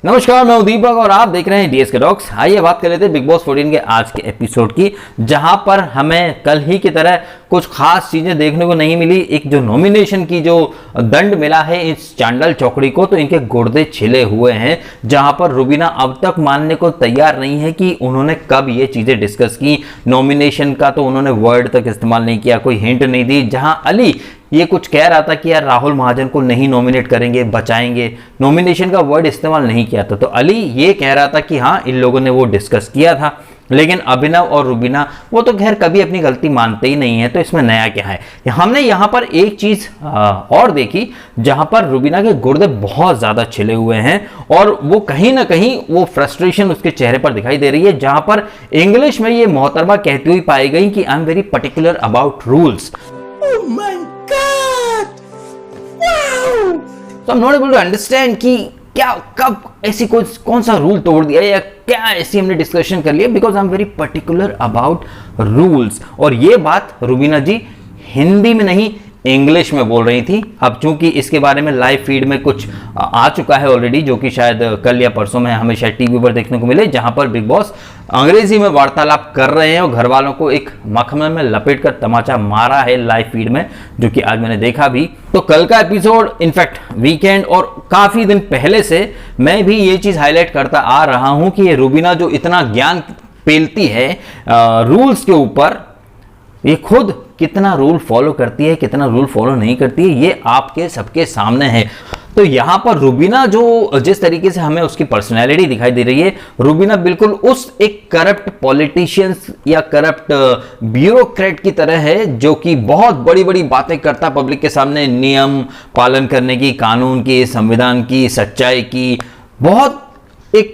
नमस्कार, मैं हूं दीपक और आप देख रहे हैं डीएस के टॉक्स। आइए बात कर लेते हैं बिग बॉस 14 के आज के एपिसोड की, जहां पर हमें कल ही की तरह कुछ खास चीजें देखने को नहीं मिली। एक जो नॉमिनेशन की जो दंड मिला है इस चांडल चौकड़ी को, तो इनके गुर्दे छिले हुए हैं, जहां पर रुबीना अब तक मानने को तैयार नहीं है कि उन्होंने कब ये चीजें डिस्कस की। नॉमिनेशन का तो उन्होंने वर्ड तक इस्तेमाल नहीं किया, कोई हिंट नहीं दी। जहां अली ये कुछ कह रहा था कि यार राहुल महाजन को नहीं नॉमिनेट करेंगे, बचाएंगे, नॉमिनेशन का वर्ड इस्तेमाल नहीं किया था। तो अली ये कह रहा था कि हाँ इन लोगों ने वो डिस्कस किया था, लेकिन अभिनव और रुबीना वो तो खैर कभी अपनी गलती मानते ही नहीं है। तो इसमें नया क्या है? हमने यहाँ पर एक चीज और देखी, जहां पर रुबीना के गुर्दे बहुत ज्यादा छिले हुए हैं और वो कहीं ना कहीं वो फ्रस्ट्रेशन उसके चेहरे पर दिखाई दे रही है, जहां पर इंग्लिश में ये मोहतरमा कहती हुई पाई गई कि I am very particular about rules. So I'm not able to understand कि क्या कब ऐसी कौन सा रूल तोड़ दिया या क्या ऐसी हमने डिस्कशन कर लिया, because I am very particular about rules. और ये बात रुबीना जी हिंदी में नहीं इंग्लिश में बोल रही थी। अब चूंकि इसके बारे में लाइव फीड में कुछ आ चुका है ऑलरेडी, जो कि शायद कल या परसों में हमें शायद टीवी पर देखने को मिले, जहां पर बिग बॉस अंग्रेजी में वार्तालाप कर रहे हैं और घर वालों को एक मखमल में लपेटकर तमाचा मारा है लाइव फीड में, जो कि आज मैंने देखा भी। तो कल का एपिसोड इनफैक्ट वीकेंड और काफी दिन पहले से मैं भी ये चीज हाईलाइट करता आ रहा हूं कि ये रुबीना जो इतना ज्ञान पेलती है रूल्स के ऊपर, ये खुद कितना रूल फॉलो करती है, कितना रूल फॉलो नहीं करती है, ये आपके सबके सामने है। तो यहां पर रुबीना जो जिस तरीके से हमें उसकी पर्सनैलिटी दिखाई दे रही है, रुबीना बिल्कुल उस एक करप्ट पॉलिटिशियंस या करप्ट ब्यूरोक्रेट की तरह है, जो कि बहुत बड़ी बड़ी बातें करता पब्लिक के सामने, नियम पालन करने की, कानून की, संविधान की, सच्चाई की, बहुत एक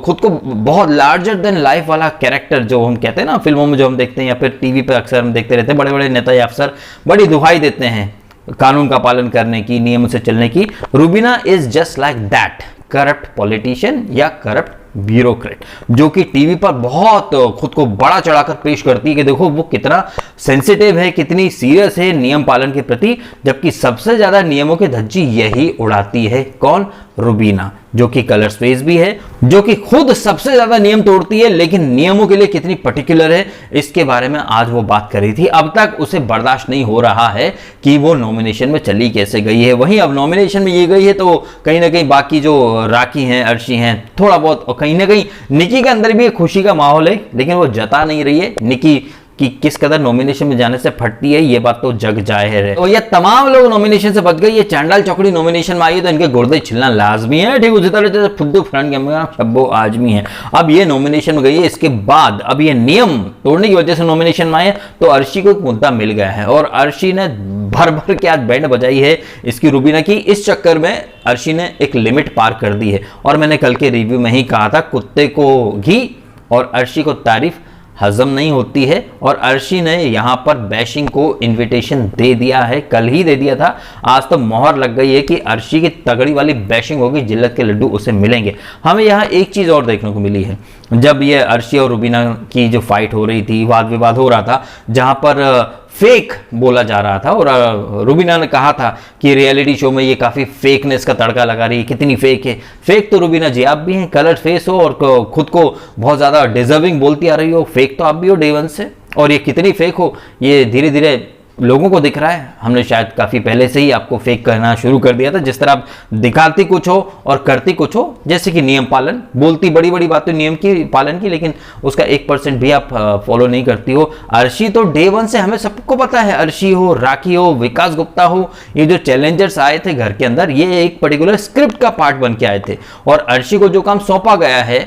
खुद को बहुत लार्जर देन लाइफ वाला कैरेक्टर, जो हम कहते हैं ना फिल्मों में जो हम देखते हैं या फिर टीवी पे अक्सर हम देखते रहते हैं, बड़े बड़े नेता या अफसर बड़ी दुहाई देते हैं कानून का पालन करने की, नियमों से चलने की। Rubina is just like that corrupt politician या करप्ट ब्यूरोक्रेट, जो कि टीवी पर बहुत खुद को बड़ा चढ़ाकर पेश करती है कि देखो वो कितना सेंसिटिव है, कितनी सीरियस है नियम पालन के प्रति, जबकि सबसे ज्यादा नियमों की धज्जी यही उड़ाती है। कौन? रुबीना, जो कि कलर स्पेस भी है, जो कि खुद सबसे ज्यादा नियम तोड़ती है, लेकिन नियमों के लिए कितनी पर्टिकुलर है इसके बारे में आज वो बात कर रही थी। अब तक उसे बर्दाश्त नहीं हो रहा है कि वो नॉमिनेशन में चली कैसे गई है। वहीं अब नॉमिनेशन में ये गई है तो कहीं ना कहीं बाकी जो राखी हैं, अर्शी हैं, थोड़ा बहुत, और कहीं ना कहीं निकी के अंदर भी एक खुशी का माहौल है, लेकिन वो जता नहीं रही है निकी कि किस कदर नॉमिनेशन में जाने से फटती है, ये बात तो जग जाहिर है। तो ये तमाम लोग नॉमिनेशन से बच गए। ये चांडाल चौकड़ी नॉमिनेशन में आई है तो इनके गुर्दे छिलना लाजमी है, ठीक उसी तरह जैसे फुद्दू फ्रंट के शब्बो आजमी है। अब ये नॉमिनेशन में गई है, इसके बाद अब ये नियम तोड़ने की वजह से नॉमिनेशन में आए, तो अर्शी को एक मुद्दा मिल गया है और अर्शी ने भर भर के आज बैंड बजाई है इसकी रुबीना की। इस चक्कर में अर्शी ने एक लिमिट पार कर दी है और मैंने कल के रिव्यू में ही कहा था, कुत्ते को घी और अर्शी को तारीफ हजम नहीं होती है। और अर्शी ने यहां पर बैशिंग को इनविटेशन दे दिया है, कल ही दे दिया था, आज तो मोहर लग गई है कि अर्शी की तगड़ी वाली बैशिंग होगी, जिल्लत के लड्डू उसे मिलेंगे। हमें यहां एक चीज और देखने को मिली है, जब ये अर्शी और रुबीना की जो फाइट हो रही थी, वाद विवाद हो रहा था, जहां पर फेक बोला जा रहा था और रुबीना ने कहा था कि रियलिटी शो में ये काफी फेकनेस का तड़का लगा रही है, कितनी फेक है। फेक तो रुबीना जी आप भी हैं, कलर फेस हो और खुद को बहुत ज्यादा डिजर्विंग बोलती आ रही हो, फेक तो आप भी हो डे वन से। और ये कितनी फेक हो ये धीरे धीरे लोगों को दिख रहा है। हमने शायद काफी पहले से ही आपको फेक कहना शुरू कर दिया था, जिस तरह आप दिखाती कुछ हो और करती कुछ हो, जैसे कि नियम पालन, बोलती बड़ी बड़ी बातें नियम की पालन की, लेकिन उसका 1% भी आप फॉलो नहीं करती हो। अर्शी तो डे वन से हमें सबको पता है, अर्शी हो, राखी हो, विकास गुप्ता हो, ये जो चैलेंजर्स आए थे घर के अंदर, ये एक पर्टिकुलर स्क्रिप्ट का पार्ट बन के आए थे और अर्शी को जो काम सौंपा गया है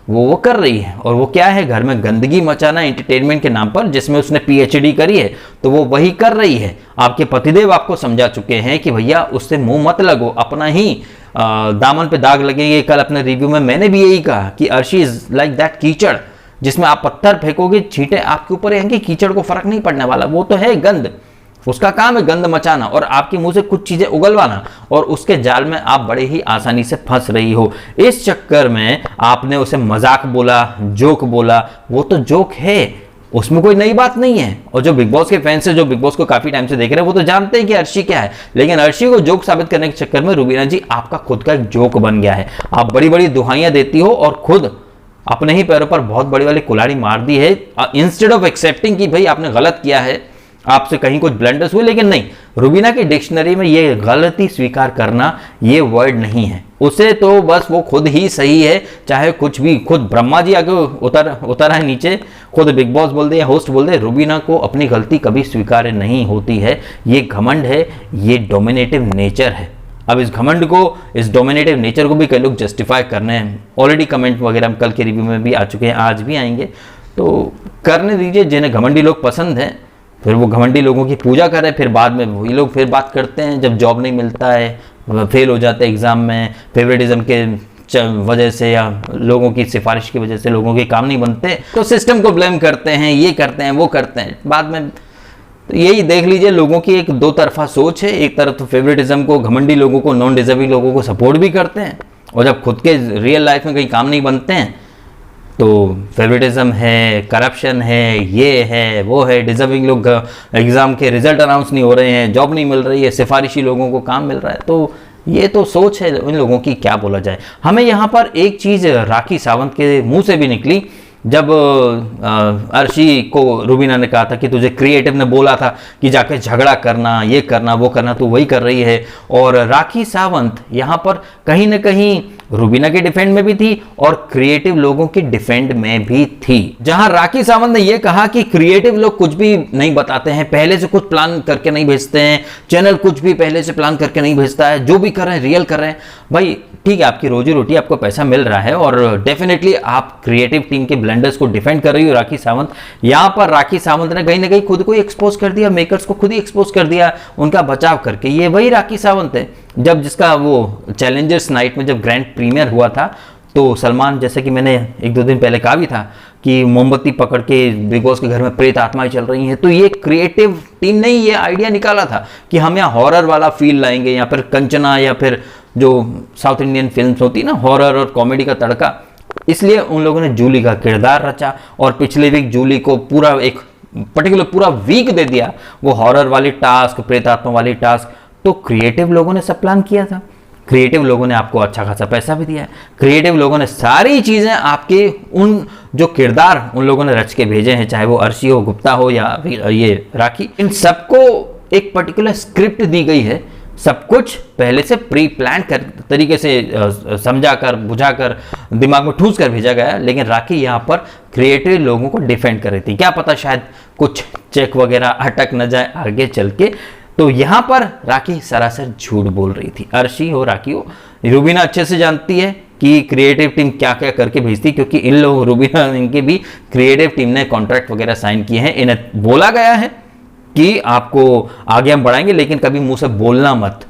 वो कर रही है। और वो क्या है? घर में गंदगी मचाना एंटरटेनमेंट के नाम पर, जिसमें उसने पीएचडी करी है, तो वो वही कर रही है। आपके पतिदेव आपको समझा चुके हैं कि भैया उससे मुंह मत लगो, अपना ही दामन पे दाग लगेंगे। कल अपने रिव्यू में मैंने भी यही कहा कि अर्शी इज लाइक दैट कीचड़, जिसमें आप पत्थर फेंकोगे, छींटे आपके ऊपर आएंगे, कीचड़ को फर्क नहीं पड़ने वाला, वो तो है गंद, उसका काम है गंद मचाना और आपके मुंह से कुछ चीजें उगलवाना, और उसके जाल में आप बड़े ही आसानी से फंस रही हो। इस चक्कर में आपने उसे मजाक बोला, जोक बोला, वो तो जोक है, उसमें कोई नई बात नहीं है। और जो बिग बॉस के फैंस है, जो बिग बॉस को काफी टाइम से देख रहे हैं, वो तो जानते हैं कि अर्शी क्या है। लेकिन अर्शी को जोक साबित करने के चक्कर में रुबीना जी आपका खुद का एक जोक बन गया है। आप बड़ी बड़ी दुहाइयां देती हो और खुद अपने ही पैरों पर बहुत बड़ी वाली कुल्हाड़ी मार दी है, इंस्टेड ऑफ एक्सेप्टिंग कि भाई आपने गलत किया है, आपसे कहीं कुछ ब्लंडर्स हुए। लेकिन नहीं, रुबीना की डिक्शनरी में ये गलती स्वीकार करना ये वर्ड नहीं है। उसे तो बस वो खुद ही सही है, चाहे कुछ भी, खुद ब्रह्मा जी आगे उतर आए नीचे, खुद बिग बॉस बोल दे या होस्ट बोल दे, रुबीना को अपनी गलती कभी स्वीकार्य नहीं होती है। ये घमंड है, ये डोमिनेटिव नेचर है। अब इस घमंड को, इस डोमिनेटिव नेचर को भी कई लोग जस्टिफाई करने हैं। ऑलरेडी कमेंट वगैरह कल के रिव्यू में भी आ चुके हैं, आज भी आएंगे, तो करने दीजिए। जिन्हें घमंडी लोग पसंद हैं, फिर वो घमंडी लोगों की पूजा करें, फिर बाद में वही लोग फिर बात करते हैं जब जॉब नहीं मिलता है, फेल हो जाते हैं एग्ज़ाम में, फेवरेटिज्म के वजह से या लोगों की सिफारिश की वजह से लोगों के काम नहीं बनते, तो सिस्टम को ब्लेम करते हैं, ये करते हैं, वो करते हैं बाद में। तो यही देख लीजिए, लोगों की एक दो तरफा सोच है। एक तरफ तो फेवरेटिज्म को, घमंडी लोगों को, नॉन डिजर्विंग लोगों को सपोर्ट भी करते हैं, और जब खुद के रियल लाइफ में कहीं काम नहीं बनते हैं तो फेवरेटिज्म है, करप्शन है, ये है, वो है, डिजर्विंग लोग एग्ज़ाम के रिजल्ट अनाउंस नहीं हो रहे हैं, जॉब नहीं मिल रही है, सिफारिशी लोगों को काम मिल रहा है। तो ये तो सोच है उन लोगों की, क्या बोला जाए। हमें यहाँ पर एक चीज़ राखी सावंत के मुंह से भी निकली, जब अर्शी को रुबीना ने कहा था कि तुझे क्रिएटिव ने बोला था कि जाके झगड़ा करना, ये करना, वो करना, तो वही कर रही है। और राखी सावंत यहाँ पर कहीं ना कहीं रुबीना के डिफेंड में भी थी और क्रिएटिव लोगों के डिफेंड में भी थी। जहां राखी सावंत ने यह कहा कि क्रिएटिव लोग कुछ भी नहीं बताते हैं, पहले से कुछ प्लान करके नहीं भेजते हैं, चैनल कुछ भी पहले से प्लान करके नहीं भेजता है, जो भी कर रहे हैं रियल कर रहे हैं। भाई ठीक है, आपकी रोजी रोटी, आपको पैसा मिल रहा है और डेफिनेटली आप क्रिएटिव टीम के ब्लेंडर्स को डिफेंड कर रही हो राखी सावंत। यहां पर राखी सावंत ने कहीं ना कहीं खुद को एक्सपोज कर दिया, मेकर्स को खुद ही एक्सपोज कर दिया उनका बचाव करके। ये वही राखी सावंत है जब जिसका वो चैलेंजर्स नाइट में जब ग्रैंड प्रीमियर हुआ था, तो सलमान, जैसे कि मैंने एक दो दिन पहले कहा भी था कि मोमबत्ती पकड़ के बिग बॉस के घर में प्रेत आत्माएं चल रही हैं, तो ये क्रिएटिव टीम ने ये आइडिया निकाला था कि हम यहाँ हॉरर वाला फील लाएंगे, या फिर कंचना, या फिर जो साउथ इंडियन फिल्म्स होती ना, हॉरर और कॉमेडी का तड़का। इसलिए उन लोगों ने जूली का किरदार रचा और पिछले वीक जूली को पूरा एक पर्टिकुलर पूरा वीक दे दिया वो हॉरर वाली टास्क, प्रेतात्मा वाली टास्क। तो क्रिएटिव लोगों ने सब प्लान किया था, क्रिएटिव लोगों ने आपको अच्छा खासा पैसा भी दिया है, क्रिएटिव लोगों ने सारी चीजें आपके उन जो किरदार उन लोगों ने रच के भेजे हैं, चाहे वो अर्शी हो, गुप्ता हो या ये राखी, इन सबको एक पर्टिकुलर स्क्रिप्ट दी गई है। सब कुछ पहले से प्री प्लान कर तरीके से समझा कर, बुझा कर, दिमाग में ठूस कर भेजा गया। लेकिन राखी यहाँ पर क्रिएटिव लोगों को डिफेंड कर रही थी, क्या पता शायद कुछ चेक वगैरह अटक न जाए आगे चल के। तो यहाँ पर राखी सरासर झूठ बोल रही थी। अर्शी हो, राखी हो, रुबीना अच्छे से जानती है कि क्रिएटिव टीम क्या क्या करके भेजती, क्योंकि इन लोग, रुबीना, इनके भी क्रिएटिव टीम ने कॉन्ट्रैक्ट वगैरह साइन किए हैं। इन्हें बोला गया है कि आपको आगे हम बढ़ाएंगे, लेकिन कभी मुंह से बोलना मत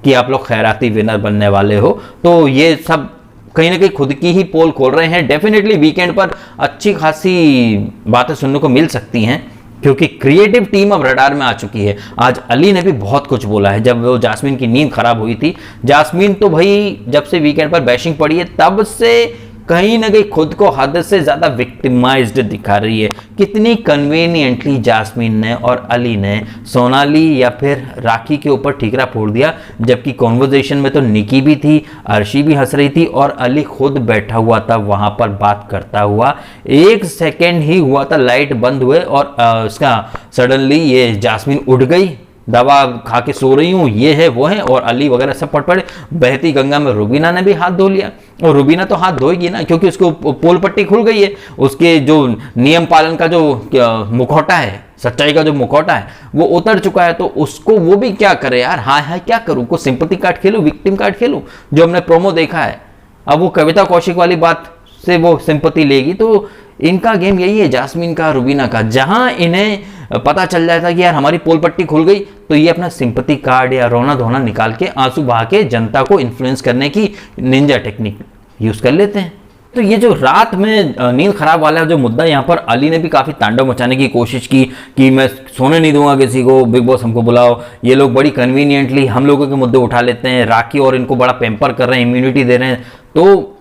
कि आप लोग खैराती विनर बनने वाले हो। तो ये सब कहीं ना कहीं खुद की ही पोल खोल रहे हैं। डेफिनेटली वीकेंड पर अच्छी खासी बातें सुनने को मिल सकती हैं, क्योंकि क्रिएटिव टीम अब रडार में आ चुकी है। आज अली ने भी बहुत कुछ बोला है। जब वो जास्मीन की नींद खराब हुई थी, जास्मीन तो भाई जब से वीकेंड पर बैशिंग पड़ी है तब से कहीं ना कहीं खुद को हद से ज्यादा विक्टिमाइज्ड दिखा रही है। कितनी कन्वीनियंटली जास्मीन ने और अली ने सोनाली या फिर राखी के ऊपर ठीकरा फोड़ दिया, जबकि कॉन्वर्जेशन में तो निकी भी थी, अर्शी भी हंस रही थी और अली खुद बैठा हुआ था वहां पर बात करता हुआ। एक सेकेंड ही हुआ था लाइट बंद हुए और उसका सडनली ये जास्मीन उठ गई, दवा खा के सो रही हूँ, ये है वो है, और अली वगैरह सब पड़ पड़े। बहती गंगा में रुबीना ने भी हाथ धो लिया, और रुबीना तो हाथ धोएगी ना, क्योंकि उसको पोल पट्टी खुल गई है। उसके जो नियम पालन का जो मुखौटा है, सच्चाई का जो मुखौटा है, वो उतर चुका है। तो उसको वो भी क्या करे यार, हाँ हाँ क्या करूँ, को सिंपैथी कार्ड खेलूँ, विक्टिम कार्ड खेलूँ, जो हमने प्रोमो देखा है। अब वो कविता कौशिक वाली बात से वो सिंपैथी लेगी। तो इनका गेम यही है, जास्मीन का, रुबीना का। जहां इन्हें पता चल जाता कि यार हमारी पोल पट्टी खुल गई, तो ये अपना सिंपैथी कार्ड या रोना धोना निकाल के, आंसू बहा के जनता को इन्फ्लुएंस करने की निंजा टेक्निक यूज कर लेते हैं। तो ये जो रात में नींद खराब वाला जो मुद्दा, यहाँ पर अली ने भी काफी तांडव मचाने की कोशिश की कि मैं सोने नहीं दूंगा किसी को, बिग बॉस हमको बुलाओ। ये लोग बड़ी कन्वीनियंटली हम लोगों के मुद्दे उठा लेते हैं, राखी और इनको बड़ा पैम्पर कर रहे हैं, इम्यूनिटी दे रहे हैं। तो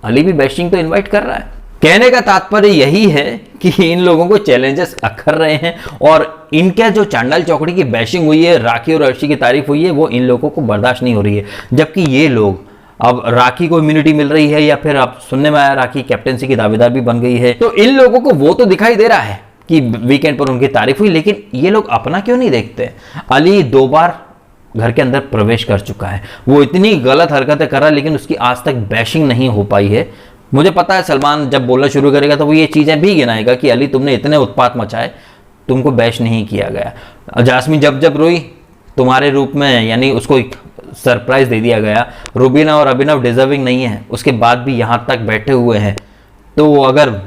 अली भी बैशिंग तो इन्वाइट कर रहा है। कहने का तात्पर्य यही है कि इन लोगों को चैलेंजेस अखर रहे हैं और इनका जो चांडाल चौकड़ी की बैशिंग हुई है, राखी और अर्शी की तारीफ हुई है, वो इन लोगों को बर्दाश्त नहीं हो रही है। जबकि ये लोग, अब राखी को इम्यूनिटी मिल रही है या फिर अब सुनने में आया राखी कैप्टेंसी की दावेदार भी बन गई है, तो इन लोगों को वो तो दिखाई दे रहा है कि वीकेंड पर उनकी तारीफ हुई, लेकिन ये लोग अपना क्यों नहीं देखते। अली 2 बार घर के अंदर प्रवेश कर चुका है, वो इतनी गलत हरकतें कर रहा है, लेकिन उसकी आज तक बैशिंग नहीं हो पाई है। मुझे पता है सलमान जब बोलना शुरू करेगा तो वो ये चीज़ें भी गिनाएगा कि अली तुमने इतने उत्पात मचाए, तुमको बैश नहीं किया गया। जास्मीन जब जब रोई तुम्हारे रूप में, यानी उसको एक सरप्राइज दे दिया गया। रुबीना और अभिनव डिजर्विंग नहीं है, उसके बाद भी यहाँ तक बैठे हुए हैं। तो अगर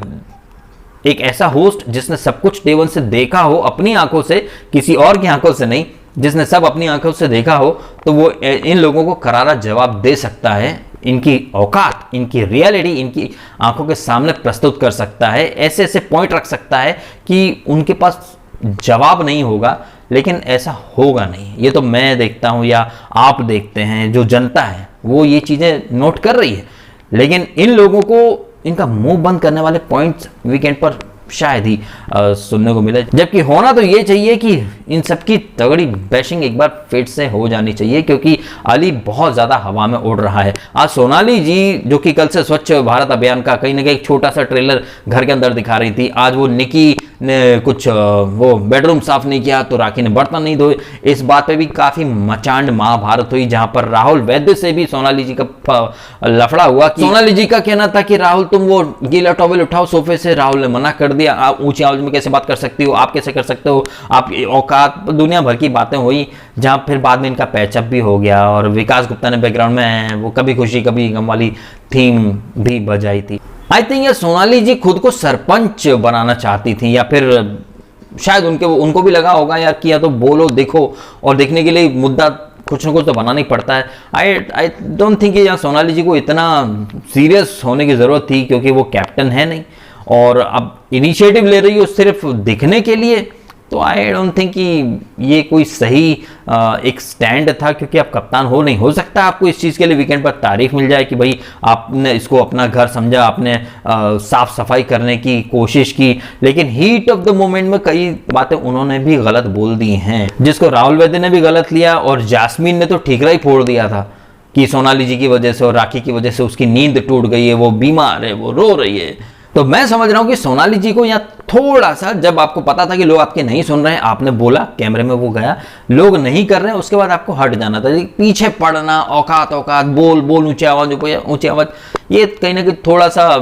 एक ऐसा होस्ट जिसने सब कुछ डे वन से देखा हो अपनी आंखों से, किसी और की आंखों से नहीं, जिसने सब अपनी आंखों से देखा हो, तो वो इन लोगों को करारा जवाब दे सकता है, इनकी औकात, इनकी रियलिटी इनकी आंखों के सामने प्रस्तुत कर सकता है, ऐसे ऐसे पॉइंट रख सकता है कि उनके पास जवाब नहीं होगा। लेकिन ऐसा होगा नहीं, ये तो मैं देखता हूं या आप देखते हैं, जो जनता है वो ये चीजें नोट कर रही है। लेकिन इन लोगों को इनका मुंह बंद करने वाले पॉइंट्स वीकेंड पर शायद ही सुनने को मिले। जबकि होना तो ये चाहिए कि इन सबकी तगड़ी बैशिंग एक बार फिर से हो जानी चाहिए, क्योंकि अली बहुत ज़्यादा हवा में उड़ रहा है। आज सोनाली जी, जो कि कल से स्वच्छ भारत अभियान का कहीं ना कहीं एक छोटा सा ट्रेलर घर के अंदर दिखा रही थी, आज वो निकी ने कुछ वो बेडरूम साफ नहीं किया तो राखी ने बर्तन नहीं धोए। इस बात पे भी काफ़ी मचांड महाभारत हुई, जहां पर राहुल वैद्य से भी सोनाली जी का लफड़ा हुआ। सोनाली जी का कहना था कि राहुल तुम वो गीला टॉवल उठाओ सोफे से, राहुल ने मना कर दिया। आप ऊंची आवाज में कैसे बात कर सकती हो, आप कैसे कर सकते हो, आप औकात, दुनिया भर की बातें हुई, जहां फिर बाद में इनका पैचअप भी हो गया। और विकास गुप्ता ने बैकग्राउंड में वो कभी खुशी कभी गम वाली थीम भी बजाई थी। आई थिंक ये सोनाली जी खुद को सरपंच बनाना चाहती थी, या फिर शायद उनको भी लगा होगा यार कि या तो बोलो देखो, और देखने के लिए मुद्दा कुछ ना कुछ तो बनाना ही पड़ता है। आई डोंट थिंक यार सोनाली जी को इतना सीरियस होने की ज़रूरत थी, क्योंकि वो कैप्टन है नहीं और अब इनिशिएटिव ले रही हो सिर्फ दिखने के लिए। तो आई डोंट थिंक कि ये कोई सही एक स्टैंड था, क्योंकि आप कप्तान हो नहीं। हो सकता है आपको इस चीज़ के लिए वीकेंड पर तारीफ मिल जाए कि भाई आपने इसको अपना घर समझा, आपने साफ सफाई करने की कोशिश की, लेकिन हीट ऑफ द मोमेंट में कई बातें उन्होंने भी गलत बोल दी हैं, जिसको राहुल वैद्य ने भी गलत लिया और जास्मीन ने तो ठीकरा ही फोड़ दिया था कि सोनाली जी की वजह से और राखी की वजह से उसकी नींद टूट गई है, वो बीमार है, वो रो रही है। तो मैं समझ रहा हूं कि सोनाली जी को यहाँ थोड़ा सा, जब आपको पता था कि लोग आपके नहीं सुन रहे हैं, आपने बोला, कैमरे में वो गया, लोग नहीं कर रहे हैं, उसके बाद आपको हट जाना था। पीछे पड़ना, औकात बोल ऊंची आवाज, ये कहीं ना कहीं थोड़ा सा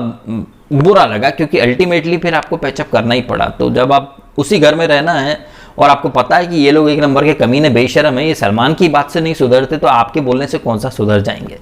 बुरा लगा, क्योंकि अल्टीमेटली फिर आपको पैचअप करना ही पड़ा। तो जब आप उसी घर में रहना है और आपको पता है कि ये लोग एक नंबर के कमीने बेशरम है, ये सलमान की बात से नहीं सुधरते, तो आपके बोलने से कौन सा सुधर जाएंगे।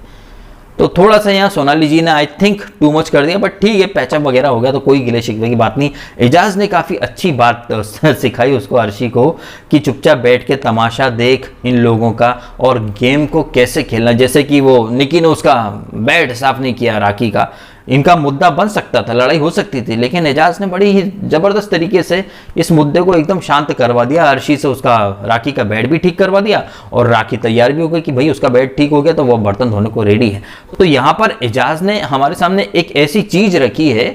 तो थोड़ा सा यहाँ सोनाली जी ने आई थिंक टू मच कर दिया, बट ठीक है, पैचअप वगैरह हो गया तो कोई गिले शिकवे की बात नहीं। एजाज ने काफ़ी अच्छी बात सिखाई उसको, अर्शी को, कि चुपचाप बैठ के तमाशा देख इन लोगों का और गेम को कैसे खेलना। जैसे कि वो निकी ने उसका बैट साफ नहीं किया राखी का, इनका मुद्दा बन सकता था, लड़ाई हो सकती थी, लेकिन एजाज ने बड़ी ही ज़बरदस्त तरीके से इस मुद्दे को एकदम शांत करवा दिया। अर्शी से उसका राखी का बैट भी ठीक करवा दिया और राखी तैयार भी हो गई कि भाई उसका बैट ठीक हो गया तो वो बर्तन धोने को रेडी है। तो यहाँ पर एजाज ने हमारे सामने एक ऐसी चीज़ रखी है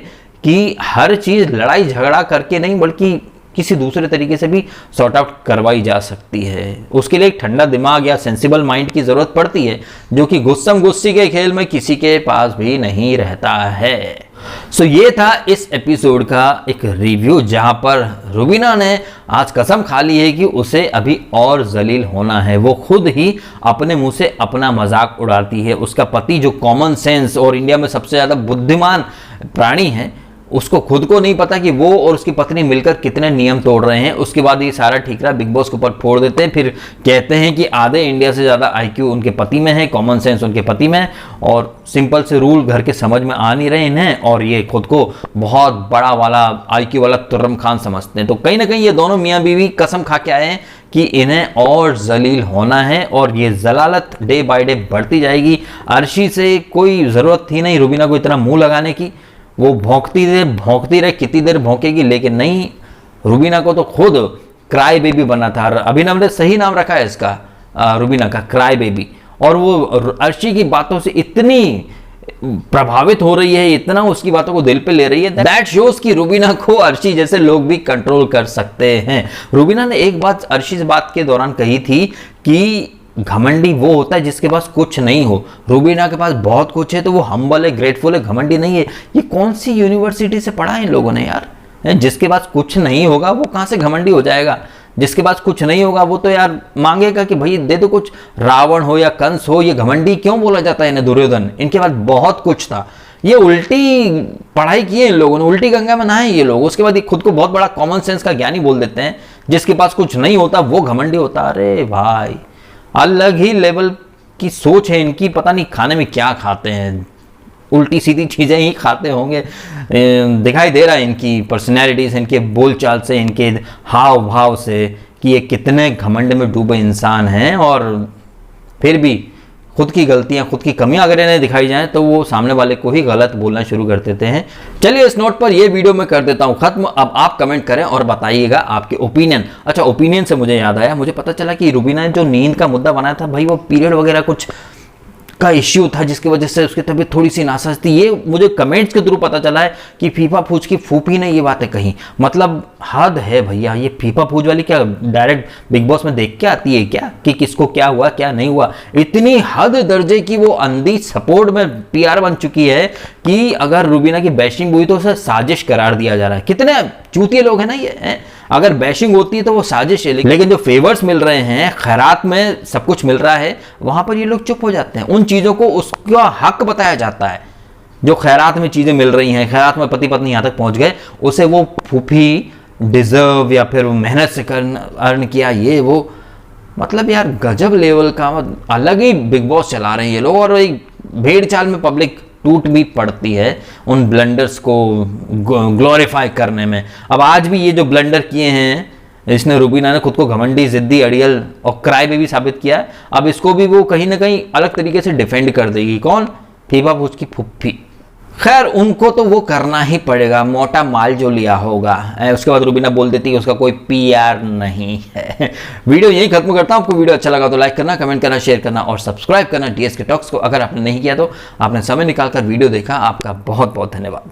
कि हर चीज़ लड़ाई झगड़ा करके नहीं, बल्कि किसी दूसरे तरीके से भी सॉर्ट आउट करवाई जा सकती है। उसके लिए एक ठंडा दिमाग या सेंसिबल माइंड की ज़रूरत पड़ती है, जो कि गुस्सम गुस्सी के खेल में किसी के पास भी नहीं रहता है। सो ये था इस एपिसोड का एक रिव्यू, जहां पर रुबीना ने आज कसम खा ली है कि उसे अभी और जलील होना है। वो खुद ही अपने मुंह से अपना मजाक उड़ाती है। उसका पति जो कॉमन सेंस और इंडिया में सबसे ज़्यादा बुद्धिमान प्राणी है, उसको खुद को नहीं पता कि वो और उसकी पत्नी मिलकर कितने नियम तोड़ रहे हैं। उसके बाद ये सारा ठीकरा बिग बॉस के ऊपर फोड़ देते हैं, फिर कहते हैं कि आधे इंडिया से ज़्यादा आईक्यू उनके पति में है, कॉमन सेंस उनके पति में है, और सिंपल से रूल घर के समझ में आ नहीं रहे इन्हें, और ये खुद को बहुत बड़ा वाला आईक्यू वाला तुर्रम खान समझते हैं। तो कहीं ना कहीं ये दोनों मियाँ बीवी कसम खा के आए हैं कि इन्हें और जलील होना है, और ये जलालत डे बाय डे बढ़ती जाएगी। अर्शी से कोई ज़रूरत थी नहीं रुबीना को इतना मुँह लगाने की, वो भौंकती रहे, कितनी देर भौंकेगी, लेकिन नहीं, रुबीना को तो खुद क्राई बेबी बना था। अभिनव ने सही नाम रखा है इसका, रुबीना का, क्राई बेबी। और वो अर्शी की बातों से इतनी प्रभावित हो रही है, इतना उसकी बातों को दिल पे ले रही है, दैट शोज कि रुबीना को अर्शी जैसे लोग भी कंट्रोल कर सकते हैं। रुबीना ने एक बात अर्शी से बात के दौरान कही थी कि घमंडी वो होता है जिसके पास कुछ नहीं हो। रुबीना के पास बहुत कुछ है तो वो हम्बल है, ग्रेटफुल है, घमंडी नहीं है। ये कौन सी यूनिवर्सिटी से पढ़ा है इन लोगों ने यार? जिसके पास कुछ नहीं होगा वो कहां से घमंडी हो जाएगा? जिसके पास कुछ नहीं होगा वो तो यार मांगेगा कि भाई दे दो कुछ। रावण हो या कंस हो, ये घमंडी क्यों बोला जाता है इन्हें? दुर्योधन, इनके पास बहुत कुछ था। ये उल्टी पढ़ाई की है इन लोगों ने, उल्टी गंगा में नहाए ये लोग। उसके बाद ये खुद को बहुत बड़ा कॉमन सेंस का ज्ञानी बोल देते हैं। जिसके पास कुछ नहीं होता वो घमंडी होता। अरे भाई, अलग ही लेवल की सोच है इनकी। पता नहीं खाने में क्या खाते हैं, उल्टी सीधी चीज़ें ही खाते होंगे। दिखाई दे रहा है इनकी पर्सनैलिटीज, इनके बोलचाल से, इनके हाव भाव से कि ये कितने घमंड में डूबे इंसान हैं। और फिर भी खुद की गलतियां, खुद की कमियां अगर इन्हें दिखाई जाएं तो वो सामने वाले को ही गलत बोलना शुरू कर देते हैं। चलिए इस नोट पर ये वीडियो मैं कर देता हूं खत्म। अब आप कमेंट करें और बताइएगा आपके ओपिनियन। अच्छा, ओपिनियन से मुझे याद आया, मुझे पता चला कि रुबीना ने जो नींद का मुद्दा बनाया था भाई, वो पीरियड वगैरह कुछ का इश्यू था जिसकी वजह से उसकी तबीयत थोड़ी सी नासाज थी। ये मुझे कमेंट्स के थ्रू पता चला है कि फीफा फूज की फूफी ने ये बातें कही। मतलब हद है भैया, ये फीफा फूज वाली क्या डायरेक्ट बिग बॉस में देख के आती है क्या कि किसको क्या हुआ क्या नहीं हुआ? इतनी हद दर्जे की वो अंधी सपोर्ट में PR बन चुकी है कि अगर रुबीना की बैशिंग हुई तो उसे साजिश करार दिया जा रहा है। कितने चूतिए लोग हैं ना ये हैं? अगर बैशिंग होती है तो वो साजिश है, लेकिन जो फेवर्स मिल रहे हैं, खैरात में सब कुछ मिल रहा है, वहां पर ये लोग चुप हो जाते हैं। उन चीजों को उसका हक बताया जाता है। जो खैरात में चीजें मिल रही हैं, खैरात में पति पत्नी यहां तक पहुंच गए, उसे वो फूफी डिजर्व या फिर मेहनत से अर्न किया, ये वो। मतलब यार गजब लेवल का अलग ही बिग बॉस चला रहे हैं ये लोग। और एक भेड़ चाल में पब्लिक टूट भी पड़ती है उन ब्लंडर्स को ग्लोरीफाई करने में। अब आज भी ये जो ब्लंडर किए हैं, इसने रुबीना ने खुद को घमंडी, जिद्दी, अड़ियल और क्राई बेबी साबित किया। अब इसको भी वो कहीं ना कहीं अलग तरीके से डिफेंड कर देगी। कौन? फीफा फूज की फुफ्फी। खैर उनको तो वो करना ही पड़ेगा, मोटा माल जो लिया होगा। उसके बाद रुबीना बोल देती है उसका कोई PR नहीं है। वीडियो यही खत्म करता हूं। आपको वीडियो अच्छा लगा तो लाइक करना, कमेंट करना, शेयर करना और सब्सक्राइब करना DSK टॉक्स को। अगर आपने नहीं किया तो आपने समय निकालकर वीडियो देखा, आपका बहुत बहुत धन्यवाद।